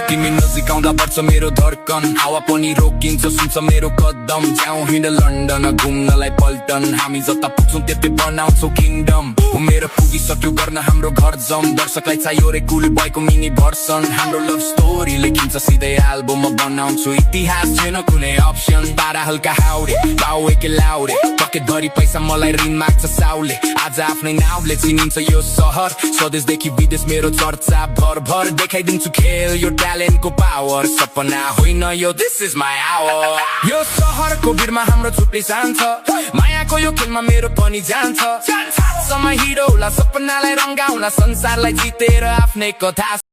तिमी नजिक आउँदा बढ्छ मेरो धड्कन हावा पनि रोकिन्छ सुन्छ मेरो कदम जाउँ हिँड लन्डन घुम्नलाई पल्टन हामी जता पुग्छौँ त्यतै बनाउँछौँ किङडम मेरो पुगिसक्यो गर्न हाम्रो घर जम दर्शकलाई चाहियो रे कुल बयको मिनी भर्सन हाम्रो लभ स्टोरी लेखिन्छ सिधै एल्बममा बनाउँछु इतिहास छैन कुनै अप्सन तारा हल्का हाउडे बाउ एकै लाउडे पकेट भरि पैसा मलाई ऋण माग्छ साउले आज आफ्नै नाउँले चिनिन्छ यो सहर स्वदेशदेखि विदेश मेरो चर्चा भर भर देखाइदिन्छु खेल यो ट्यालेन्टको पावर सपना होइन यो दिस इज माई आवर यो सहरको भिडमा हाम्रो छुट्टै जान्छ मायाको यो खेलमा मेरो पनि जान्छ समय हिरोला सपनालाई रङ्गाउला संसारलाई जितेर आफ्नै कथा